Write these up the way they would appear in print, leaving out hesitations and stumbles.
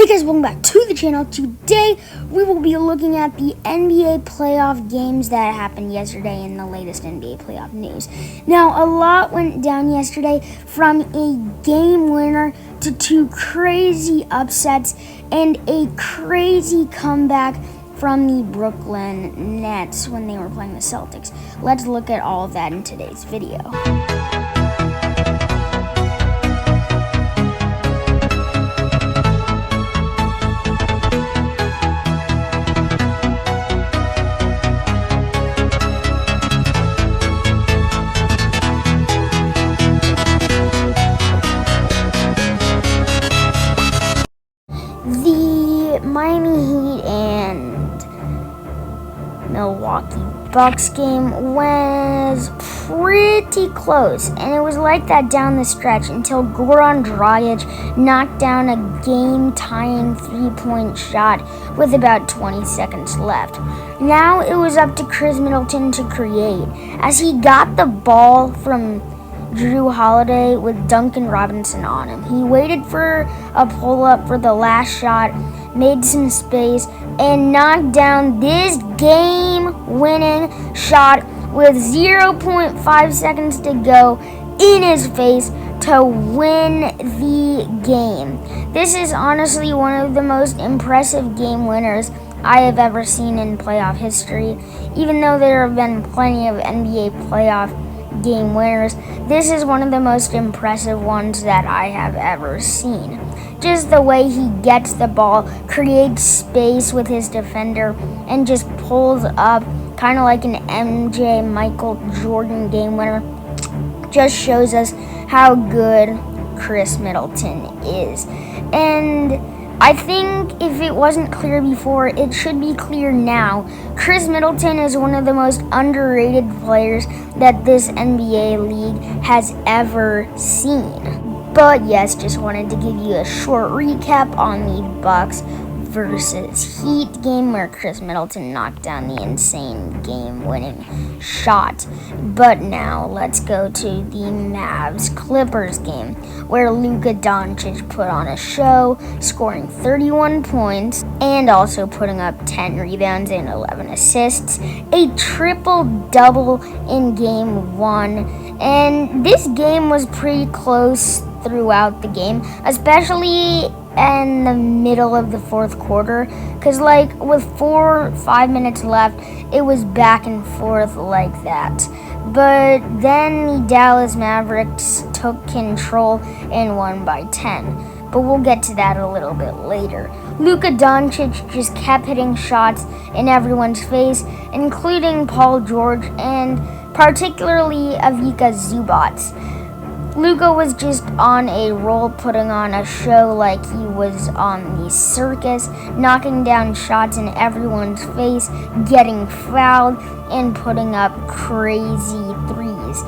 Hey guys, welcome back to the channel. Today we will be looking at the NBA playoff games that happened yesterday in the latest NBA playoff news. Now, a lot went down yesterday, from a game winner to two crazy upsets and a crazy comeback from the Brooklyn Nets when they were playing the Celtics. Let's look at all of that in today's video. The Miami Heat and Milwaukee Bucks game was pretty close, and it was like that down the stretch until Goran Dragic knocked down a game-tying three-point shot with about 20 seconds left. Now it was up to Khris Middelton to create, as he got the ball from Drew Holiday with Duncan Robinson on him. He waited for a pull-up for the last shot, made some space, and knocked down this game-winning shot with 0.5 seconds to go in his face to win the game. This is honestly one of the most impressive game winners I have ever seen in playoff history. Even though there have been plenty of NBA playoff game winners, this is one of the most impressive ones that I have ever seen. Just the way he gets the ball, creates space with his defender, and just pulls up kind of like an MJ Michael Jordan game winner, just shows us how good Khris Middelton is. And I think if it wasn't clear before, it should be clear now. Khris Middelton is one of the most underrated players that this NBA league has ever seen. But yes, just wanted to give you a short recap on the Bucks versus Heat game where Khris Middelton knocked down the insane game-winning shot. But now let's go to the Mavs-Clippers game where Luka Doncic put on a show, scoring 31 points and also putting up 10 rebounds and 11 assists, a triple-double in game one. And this game was pretty close throughout the game, especially in the middle of the fourth quarter, because with 4 or 5 minutes left, it was back and forth like that. But then the Dallas Mavericks took control and won by 10. But we'll get to that a little bit later. Luka Doncic just kept hitting shots in everyone's face, including Paul George and particularly Ivica Zubac. Luka was just on a roll, putting on a show like he was on the circus, knocking down shots in everyone's face, getting fouled, and putting up crazy threes.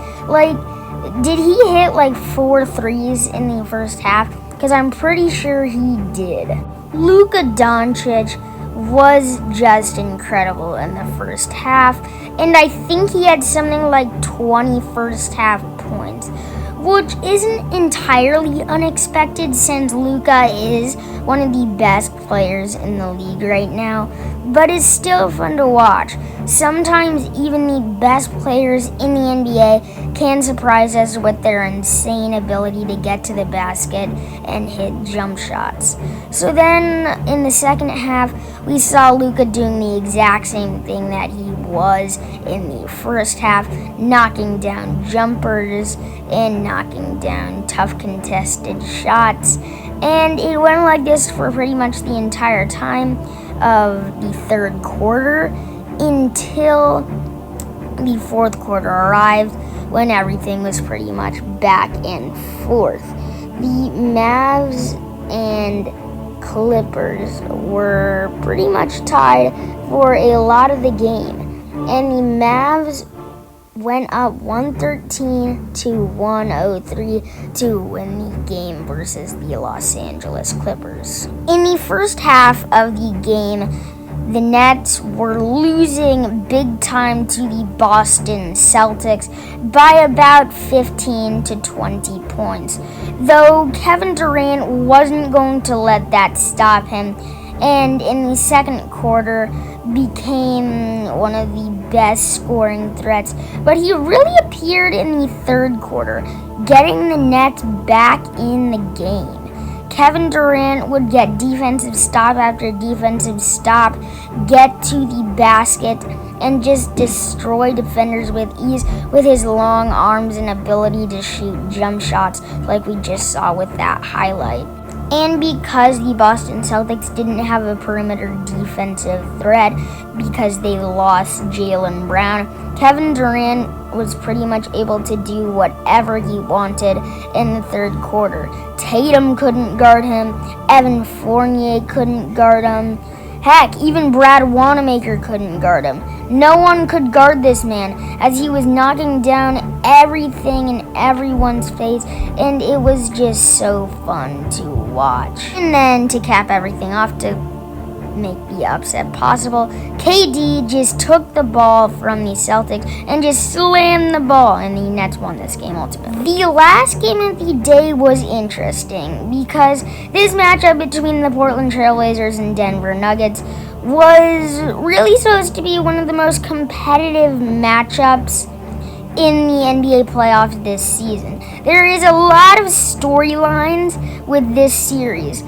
Did he hit 4 threes in the first half? Because I'm pretty sure he did. Luka Doncic was just incredible in the first half, and I think he had something like 20 first half points, which isn't entirely unexpected since Luka is one of the best players in the league right now, but it's still fun to watch. Sometimes even the best players in the NBA can surprise us with their insane ability to get to the basket and hit jump shots. So then in the second half, we saw Luka doing the exact same thing that he was in the first half, knocking down jumpers and knocking down tough contested shots. And it went like this for pretty much the entire time of the third quarter until the fourth quarter arrived, when everything was pretty much back and forth. The Mavs and Clippers were pretty much tied for a lot of the game, and the Mavs went up 113 to 103 to win the game versus the Los Angeles Clippers. In the first half of the game, the Nets were losing big time to the Boston Celtics by about 15 to 20 points. Though Kevin Durant wasn't going to let that stop him, and in the second quarter became one of the best scoring threats. But he really appeared in the third quarter, getting the Nets back in the game. Kevin Durant would get defensive stop after defensive stop, get to the basket, and just destroy defenders with ease with his long arms and ability to shoot jump shots like we just saw with that highlight. And because the Boston Celtics didn't have a perimeter defensive threat because they lost Jaylen Brown, Kevin Durant was pretty much able to do whatever he wanted in the third quarter. Tatum couldn't guard him. Evan Fournier couldn't guard him. Heck, even Brad Wanamaker couldn't guard him. No one could guard this man as he was knocking down everything in everyone's face, and it was just so fun to watch. And then to cap everything off, to make the upset possible, KD just took the ball from the Celtics and just slammed the ball, and the Nets won this game ultimately. The last game of the day was interesting because this matchup between the Portland Trailblazers and Denver Nuggets was really supposed to be one of the most competitive matchups in the NBA playoffs this season. There is a lot of storylines with this series.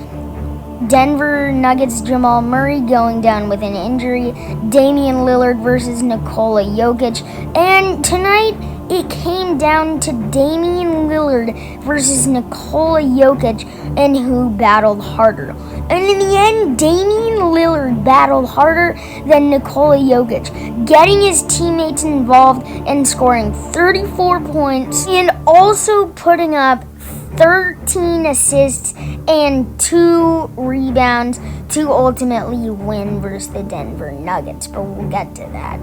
Denver Nuggets Jamal Murray going down with an injury, Damian Lillard versus Nikola Jokic, and tonight it came down to Damian Lillard versus Nikola Jokic and who battled harder. And in the end, Damian Lillard battled harder than Nikola Jokic, getting his teammates involved and scoring 34 points and also putting up 13 assists and 2 rebounds to ultimately win versus the Denver Nuggets, but we'll get to that.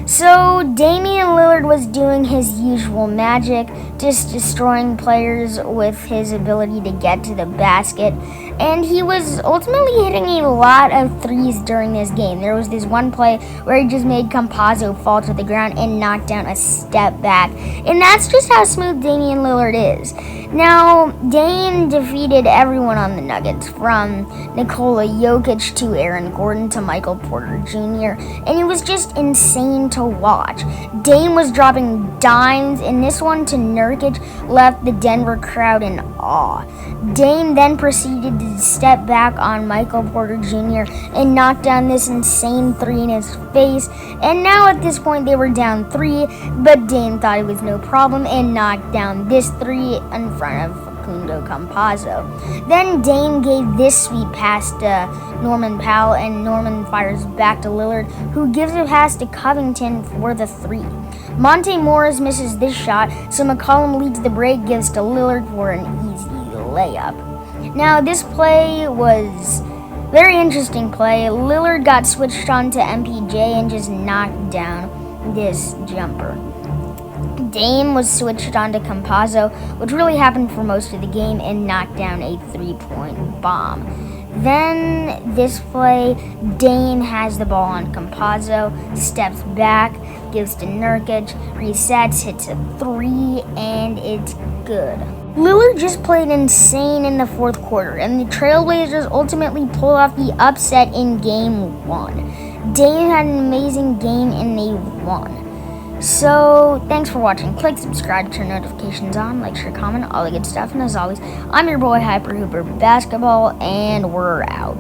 So Damian Lillard was doing his usual magic, just destroying players with his ability to get to the basket, and he was ultimately hitting a lot of threes during this game. There was this one play where he just made Campazzo fall to the ground and knock down a step back, and that's just how smooth Damian Lillard is. Now, Dame defeated everyone on the Nuggets, from Nikola Jokic to Aaron Gordon to Michael Porter Jr., and it was just insane to watch. Dame was dropping dimes, and this one to Nurkic left the Denver crowd in awe. Dame then proceeded to step back on Michael Porter Jr. and knock down this insane three in his face, and now at this point they were down 3, but Dame thought it was no problem and knocked down this 3 in front of Facundo Campazzo. Then Dame gave this sweet pass to Norman Powell, and Norman fires back to Lillard, who gives a pass to Covington for the 3. Monte Morris misses this shot, so McCollum leads the break, gives to Lillard for an easy layup. Now this play was very interesting play. Lillard got switched on to MPJ and just knocked down this jumper. Dame was switched on to Campazzo, which really happened for most of the game, and knocked down a 3-point bomb. Then this play, Dame has the ball on Campazzo, steps back, gives to Nurkic, resets, hits a 3, and it's good. Lillard just played insane in the fourth quarter, and the Trailblazers ultimately pull off the upset in Game 1. Dame had an amazing game, and they won. So, thanks for watching. Click subscribe, turn notifications on, like, share, comment, all the good stuff. And as always, I'm your boy Hyper Hooper Basketball, and we're out.